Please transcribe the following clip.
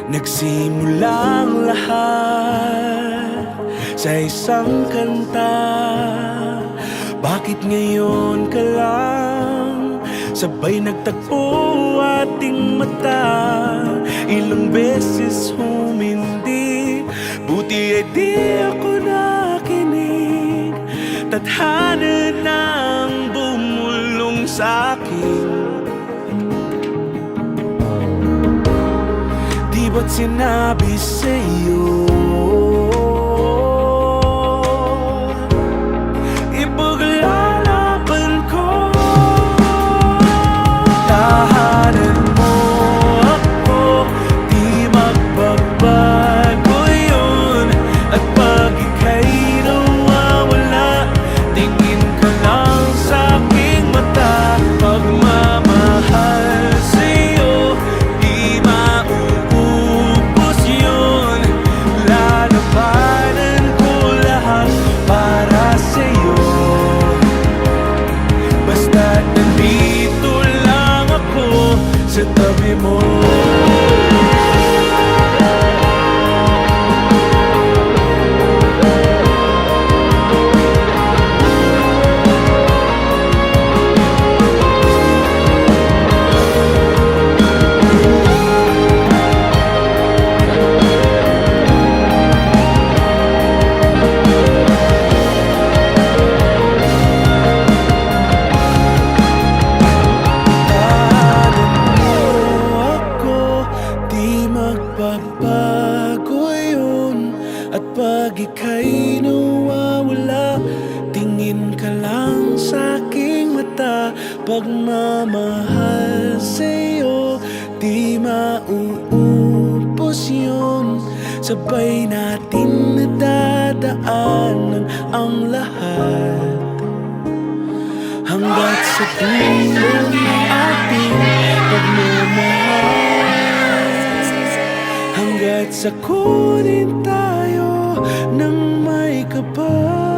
Nagsimulang lahat sa isang kanta. Bakit ngayon ka lang sabay nagtagpo ating mata? Ilang beses humindi, buti ay di ako nakinig. Tadhana nang bumulong sa'kin. Di ba't sinabi sa'yo ipaglalaban ko? Tahanan mo ako, di magbabago yun. At pag ika'y nawawala, tingin ka lang sa'king mata. Pagmamahal sa'yo, di mauubos yun. Lalabanan ko lahat para sa'yo. Basta't nandito lang ako sa tabi mo. Magbabago yun. At pag ika'y nawawala, tingin ka lang sa'king mata. Pagmamahal sa'yo, di mauubos yun. Sabay natin nadadaanan ang lahat hanggat sa dulo ng ating pagmamahal. Hanggat sa kunin tayo ng may kapal.